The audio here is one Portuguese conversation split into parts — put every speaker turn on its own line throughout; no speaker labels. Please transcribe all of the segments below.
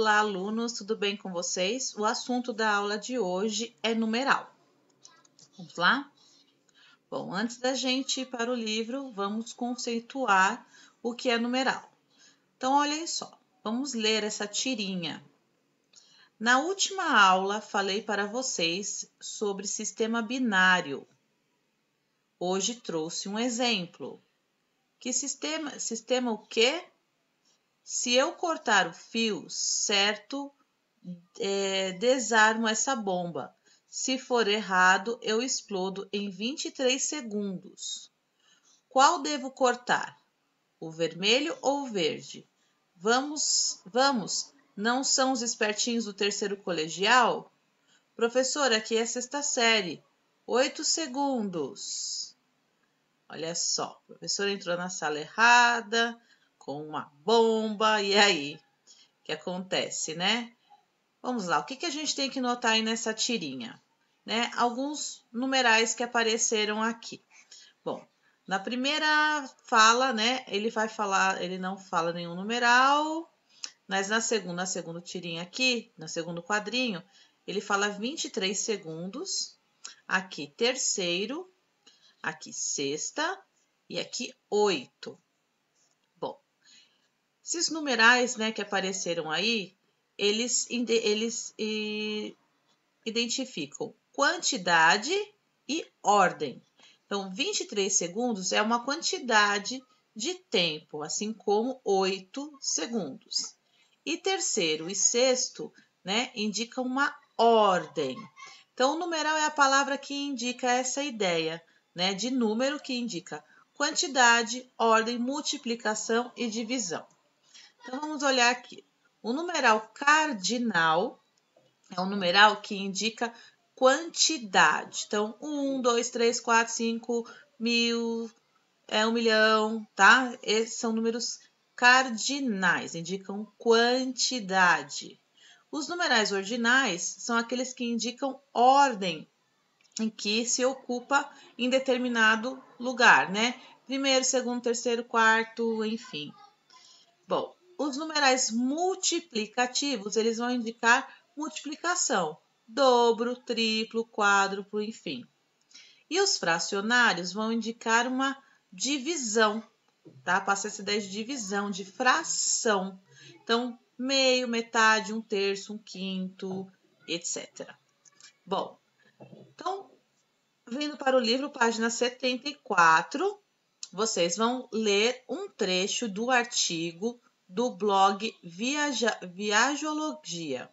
Olá, alunos, tudo bem com vocês? O assunto da aula de hoje é numeral. Vamos lá? Bom, antes da gente ir para o livro, vamos conceituar o que é numeral. Então, olhem só, vamos ler essa tirinha. Na última aula, falei para vocês sobre sistema binário. Hoje trouxe um exemplo. Que sistema? Sistema o quê? Se eu cortar o fio, certo, desarmo essa bomba. Se for errado, eu explodo em 23 segundos. Qual devo cortar? O vermelho ou o verde? Vamos. Não são os espertinhos do terceiro colegial? Professor, aqui é a sexta série. 8 segundos. Olha só, o professor entrou na sala errada, com uma bomba, e aí? O que acontece, né? Vamos lá, o que a gente tem que notar aí nessa tirinha? Né? Alguns numerais que apareceram aqui. Bom, na primeira fala, né, ele não fala nenhum numeral, mas na segunda tirinha aqui, no segundo quadrinho, ele fala 23 segundos, aqui terceiro, aqui sexta e aqui 8. Bom, esses numerais, né, que apareceram aí, eles identificam quantidade e ordem. Então, 23 segundos é uma quantidade de tempo, assim como 8 segundos. E terceiro e sexto, né, indicam uma ordem. Então, o numeral é a palavra que indica essa ideia, né, de número que indica quantidade, ordem, multiplicação e divisão. Então, vamos olhar aqui. O numeral cardinal é um numeral que indica quantidade. Então, 1, 2, 3, 4, 5, 1000, 1 milhão, tá? Esses são números cardinais, indicam quantidade. Os numerais ordinais são aqueles que indicam ordem em que se ocupa em determinado lugar, né? Primeiro, segundo, terceiro, quarto, enfim. Bom, os numerais multiplicativos, eles vão indicar multiplicação, dobro, triplo, quádruplo, enfim. E os fracionários vão indicar uma divisão, tá? Passa essa ideia de divisão, de fração. Então, meio, metade, um terço, um quinto, etc. Bom, então, vindo para o livro, página 74, vocês vão ler um trecho do artigo do blog Viajologia.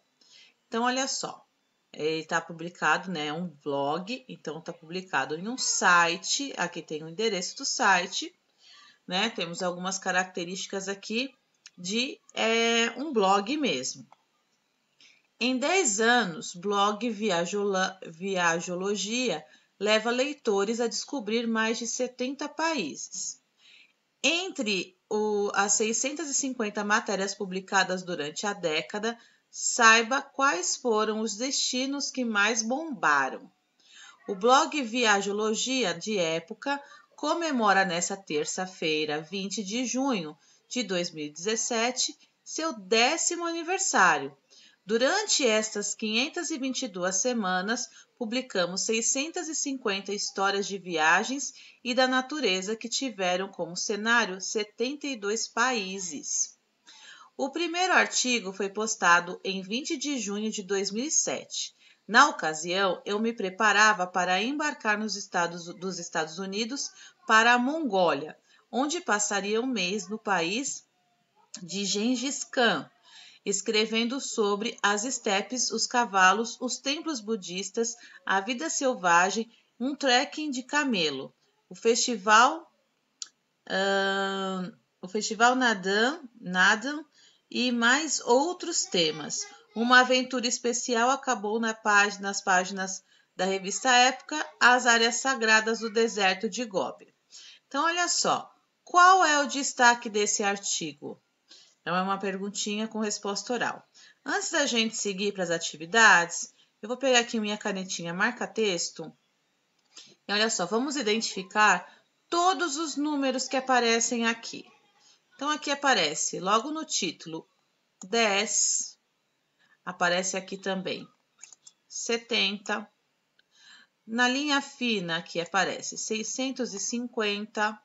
Então, olha só, ele está publicado, né? Um blog, então está publicado em um site. Aqui tem o endereço do site, né? Temos algumas características aqui de um blog mesmo. Em 10 anos, blog Viajologia leva leitores a descobrir mais de 70 países. Entre as 650 matérias publicadas durante a década, saiba quais foram os destinos que mais bombaram. O blog Viajologia de Época comemora nesta terça-feira, 20 de junho de 2017, seu 10º aniversário. Durante estas 522 semanas, publicamos 650 histórias de viagens e da natureza que tiveram como cenário 72 países. O primeiro artigo foi postado em 20 de junho de 2007. Na ocasião, eu me preparava para embarcar dos Estados Unidos para a Mongólia, onde passaria um mês no país de Gengis Khan, escrevendo sobre as estepes, os cavalos, os templos budistas, a vida selvagem, um trekking de camelo, o festival Nadan e mais outros temas. Uma aventura especial acabou nas páginas da revista Época, as áreas sagradas do deserto de Gobi. Então, olha só, qual é o destaque desse artigo? Então, é uma perguntinha com resposta oral. Antes da gente seguir para as atividades, eu vou pegar aqui minha canetinha marca-texto. E olha só, vamos identificar todos os números que aparecem aqui. Então, aqui aparece logo no título 10, aparece aqui também 70. Na linha fina aqui aparece 650.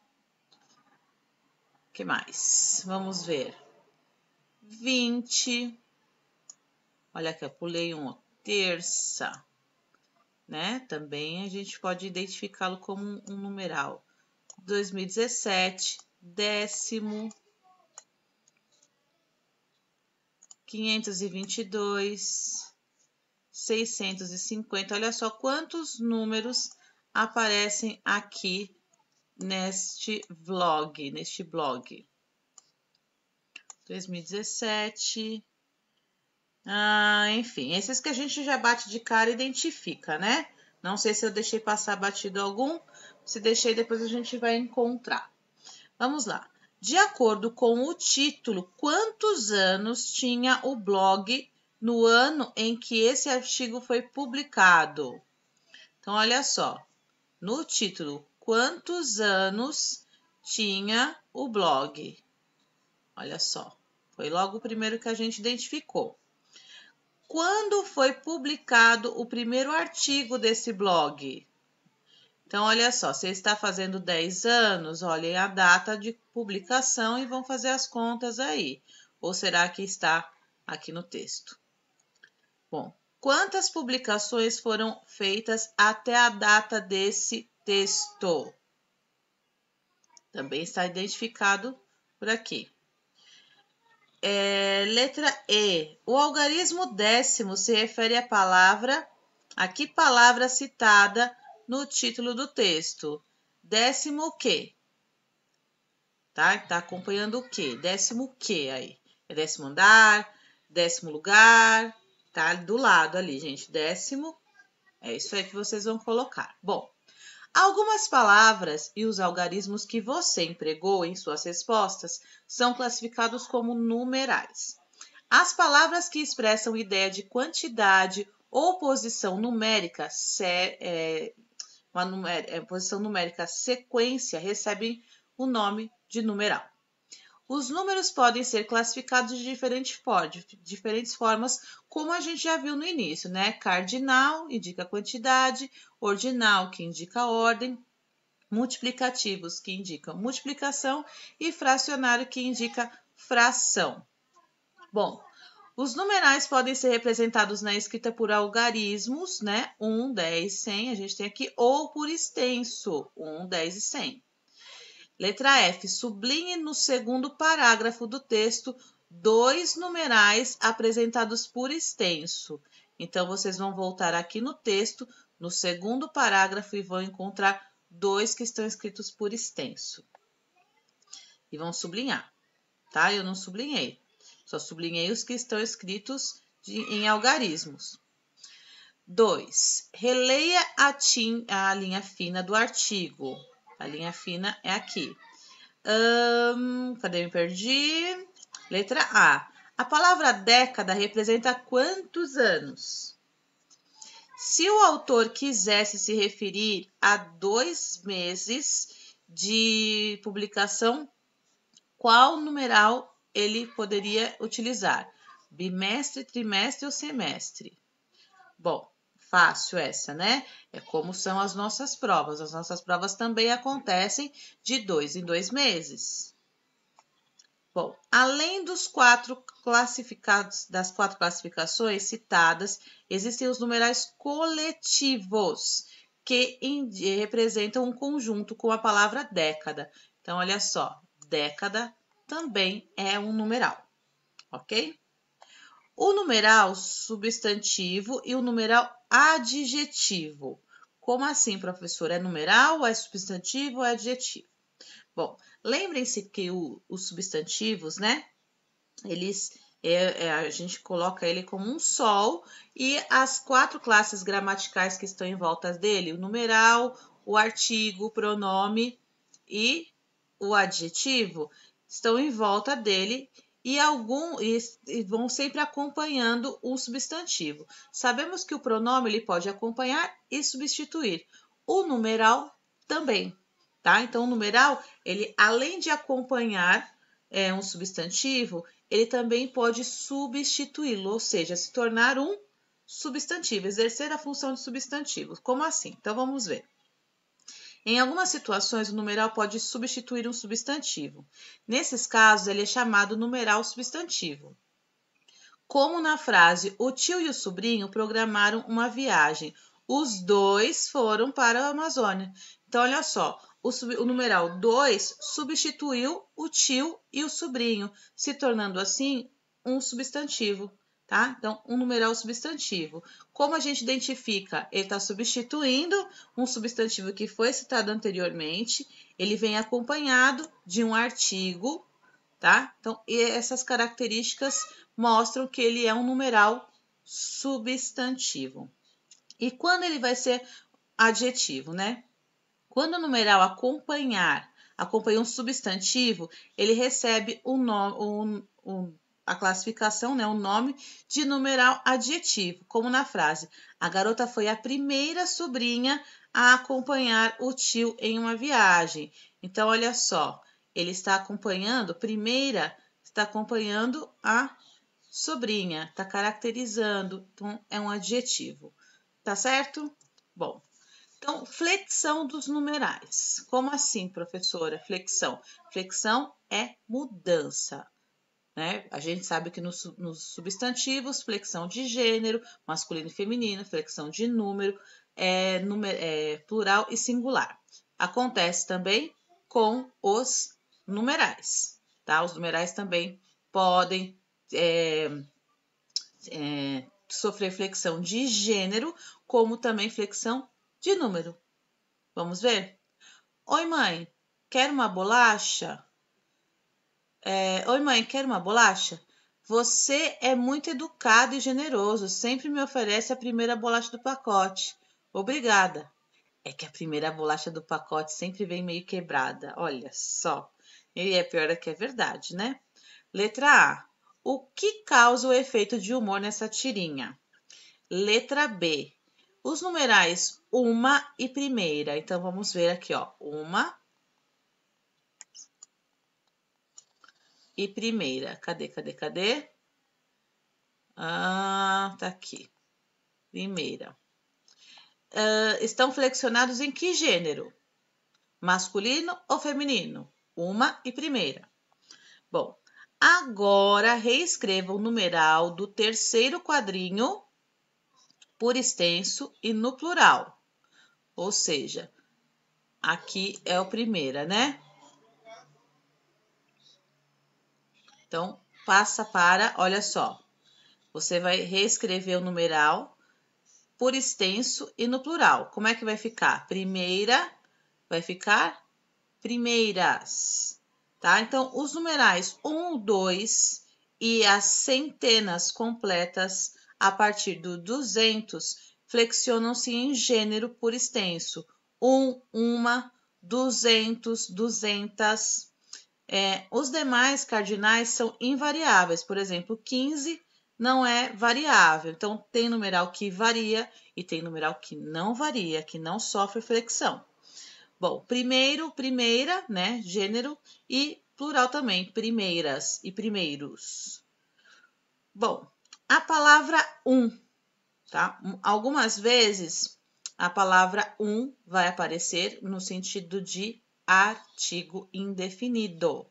Que mais? Vamos ver. 20. Olha aqui, eu pulei um terça, né? Também a gente pode identificá-lo como um numeral. 2017, décimo, 522, 650. Olha só quantos números aparecem aqui neste blog. 2017. Enfim, esses que a gente já bate de cara e identifica, né? Não sei se eu deixei passar batido algum. Se deixei, depois a gente vai encontrar. Vamos lá. De acordo com o título, quantos anos tinha o blog no ano em que esse artigo foi publicado? Então, olha só. No título, quantos anos tinha o blog? Olha só. Foi logo o primeiro que a gente identificou. Quando foi publicado o primeiro artigo desse blog? Então, olha só, você está fazendo 10 anos, olhem a data de publicação e vão fazer as contas aí. Ou será que está aqui no texto? Bom, quantas publicações foram feitas até a data desse texto? Também está identificado por aqui. Letra E. O algarismo décimo se refere à palavra, a que palavra citada no título do texto? Décimo o quê? Tá acompanhando o quê? Décimo o quê aí? É décimo andar, décimo lugar, tá do lado ali, gente. Décimo, é isso aí que vocês vão colocar. Bom, algumas palavras e os algarismos que você empregou em suas respostas são classificados como numerais. As palavras que expressam ideia de quantidade ou posição numérica, posição numérica sequência, recebem o nome de numeral. Os números podem ser classificados de diferentes formas, como a gente já viu no início, né? Cardinal indica quantidade, ordinal, que indica ordem, multiplicativos, que indicam multiplicação, e fracionário, que indica fração. Bom, os numerais podem ser representados na escrita por algarismos, né? 1, 10, 100, a gente tem aqui, ou por extenso, 1, 10 e 100. Letra F. Sublinhe no segundo parágrafo do texto 2 numerais apresentados por extenso. Então, vocês vão voltar aqui no texto, no segundo parágrafo, e vão encontrar 2 que estão escritos por extenso. E vão sublinhar, tá? Eu não sublinhei. Só sublinhei os que estão escritos em algarismos. 2. Releia a linha fina do artigo. A linha fina é aqui. Cadê? Me perdi. Letra A. A palavra década representa quantos anos? Se o autor quisesse se referir a 2 meses de publicação, qual numeral ele poderia utilizar? Bimestre, trimestre ou semestre? Bom, fácil essa, né? É como são as nossas provas. As nossas provas também acontecem de 2 em 2 meses. Bom, além das 4 classificações citadas, existem os numerais coletivos, que representam um conjunto com a palavra década. Então, olha só, década também é um numeral, ok? O numeral substantivo e o numeral adjetivo. Como assim, professor? É numeral, é substantivo ou é adjetivo? Bom, lembrem-se que os substantivos, né? A gente coloca ele como um sol, e as 4 classes gramaticais que estão em volta dele, o numeral, o artigo, o pronome e o adjetivo, estão em volta dele e vão sempre acompanhando o substantivo. Sabemos que o pronome ele pode acompanhar e substituir. O numeral também, tá? Então, o numeral, ele além de acompanhar um substantivo, ele também pode substituí-lo, ou seja, se tornar um substantivo, exercer a função de substantivo. Como assim? Então, vamos ver. Em algumas situações, o numeral pode substituir um substantivo. Nesses casos, ele é chamado numeral substantivo. Como na frase, o tio e o sobrinho programaram uma viagem. Os dois foram para a Amazônia. Então, olha só, o numeral 2 substituiu o tio e o sobrinho, se tornando assim um substantivo, tá? Então, um numeral substantivo. Como a gente identifica? Ele está substituindo um substantivo que foi citado anteriormente, ele vem acompanhado de um artigo, tá? Então, essas características mostram que ele é um numeral substantivo. E quando ele vai ser adjetivo, né? Quando o numeral acompanha um substantivo, ele recebe a classificação, né, o nome de numeral adjetivo, como na frase: a garota foi a primeira sobrinha a acompanhar o tio em uma viagem. Então, olha só, ele está acompanhando, primeira, está acompanhando a sobrinha, está caracterizando, então é um adjetivo, tá certo? Bom. Então, flexão dos numerais. Como assim, professora? Flexão. Flexão é mudança, né? A gente sabe que nos substantivos, flexão de gênero, masculino e feminino, flexão de número, plural e singular. Acontece também com os numerais, tá? Os numerais também podem sofrer flexão de gênero, como também flexão de número. Vamos ver? Oi, mãe, quer uma bolacha? Oi, mãe, quer uma bolacha? Você é muito educado e generoso, sempre me oferece a primeira bolacha do pacote. Obrigada. É que a primeira bolacha do pacote sempre vem meio quebrada, olha só. E é pior que é verdade, né? Letra A. O que causa o efeito de humor nessa tirinha? Letra B. Os numerais uma e primeira. Então, vamos ver aqui, ó. Uma e primeira. Cadê? Ah, tá aqui. Primeira. Estão flexionados em que gênero? Masculino ou feminino? Uma e primeira. Bom, agora reescreva o numeral do terceiro quadrinho por extenso e no plural. Ou seja, aqui é o primeira, né? Então, passa para, olha só, você vai reescrever o numeral por extenso e no plural. Como é que vai ficar? Primeira, vai ficar primeiras, tá? Então, os numerais 1, 2 e as centenas completas a partir do 200 flexionam-se em gênero por extenso. 1, uma, 200, 200. Os demais cardinais são invariáveis. Por exemplo, 15 não é variável. Então, tem numeral que varia e tem numeral que não varia, que não sofre flexão. Bom, primeiro, primeira, né? Gênero e plural também, primeiras e primeiros. Bom, a palavra tá? Algumas vezes a palavra vai aparecer no sentido de artigo indefinido,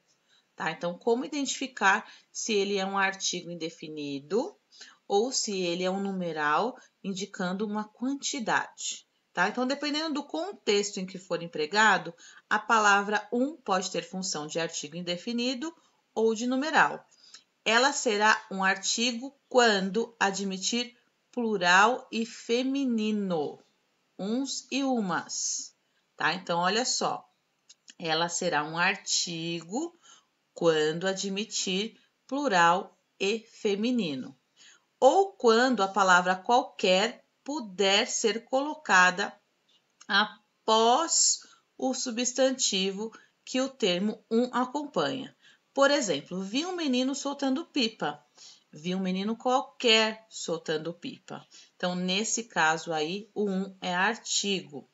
tá? Então, como identificar se ele é um artigo indefinido ou se ele é um numeral indicando uma quantidade, tá? Então, dependendo do contexto em que for empregado, a palavra pode ter função de artigo indefinido ou de numeral. Ela será um artigo quando admitir plural e feminino, uns e umas, tá? Então, olha só, ela será um artigo quando admitir plural e feminino, ou quando a palavra qualquer puder ser colocada após o substantivo que o termo acompanha. Por exemplo, vi um menino soltando pipa. Vi um menino qualquer soltando pipa. Então, nesse caso aí, o é artigo.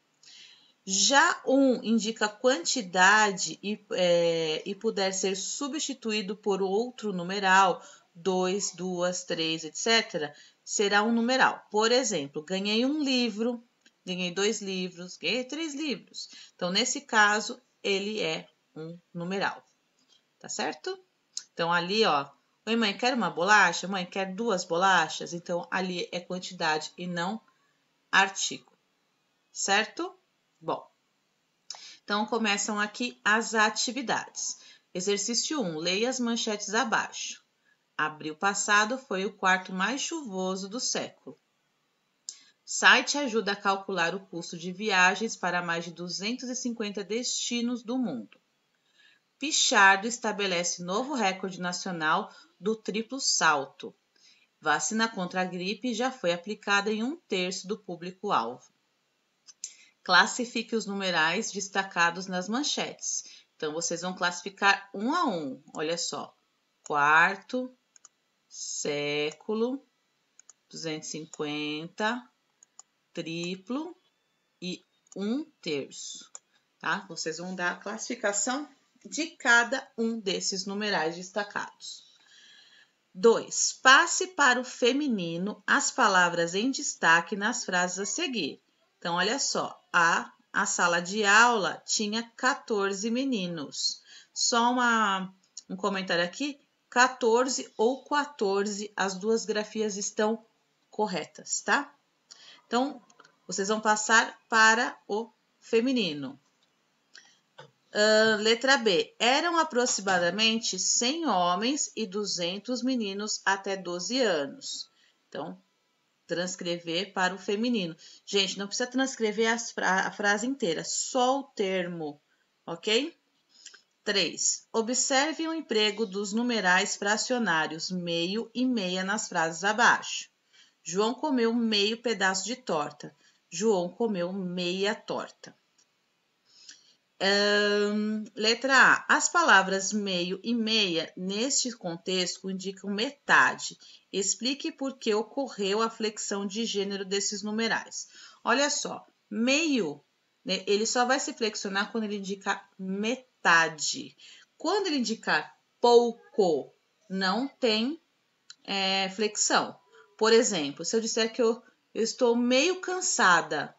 Já indica quantidade e puder ser substituído por outro numeral, 2, 2, 3, etc., será um numeral. Por exemplo, ganhei um livro, ganhei 2 livros, ganhei 3 livros. Então, nesse caso, ele é um numeral. Tá certo? Então, ali, ó, oi, mãe, quer uma bolacha? Mãe, quer 2 bolachas? Então, ali é quantidade e não artigo. Certo? Bom, então começam aqui as atividades. Exercício 1, leia as manchetes abaixo. Abril passado foi o quarto mais chuvoso do século. Site ajuda a calcular o custo de viagens para mais de 250 destinos do mundo. Pichardo estabelece novo recorde nacional do triplo salto. Vacina contra a gripe já foi aplicada em 1/3 do público-alvo. Classifique os numerais destacados nas manchetes. Então, vocês vão classificar um a um. Olha só. Quarto, século, 250, triplo e 1/3. Tá? Vocês vão dar a classificação de cada um desses numerais destacados. 2. Passe para o feminino as palavras em destaque nas frases a seguir. Então, olha só, a sala de aula tinha 14 meninos. Só um comentário aqui, 14 ou 14, as duas grafias estão corretas, tá? Então, vocês vão passar para o feminino. Letra B. Eram aproximadamente 100 homens e 200 meninos até 12 anos. Então, transcrever para o feminino. Gente, não precisa transcrever a frase inteira, só o termo, ok? 3. Observe o emprego dos numerais fracionários meio e meia nas frases abaixo. João comeu meio pedaço de torta. João comeu meia torta. Letra A. As palavras meio e meia, neste contexto, indicam metade. Explique por que ocorreu a flexão de gênero desses numerais. Olha só, meio, né, ele só vai se flexionar quando ele indicar metade. Quando ele indicar pouco, não tem flexão. Por exemplo, se eu disser que eu estou meio cansada,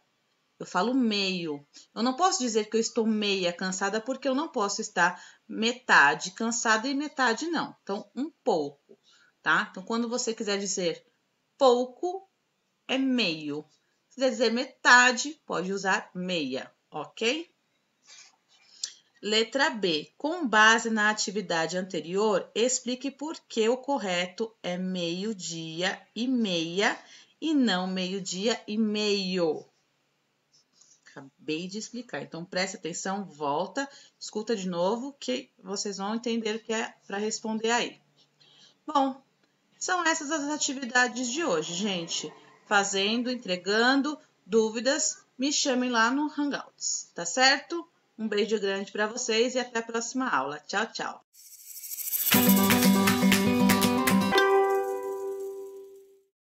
eu falo meio. Eu não posso dizer que eu estou meia cansada porque eu não posso estar metade cansada e metade não. Então, um pouco, tá? Então, quando você quiser dizer pouco, é meio. Se quiser dizer metade, pode usar meia, ok? Letra B. Com base na atividade anterior, explique por que o correto é meio-dia e meia e não meio-dia e meio. Acabei de explicar, então preste atenção, volta, escuta de novo que vocês vão entender o que é para responder aí. Bom, são essas as atividades de hoje, gente. Fazendo, entregando, dúvidas, me chamem lá no Hangouts, tá certo? Um beijo grande para vocês e até a próxima aula. Tchau, tchau!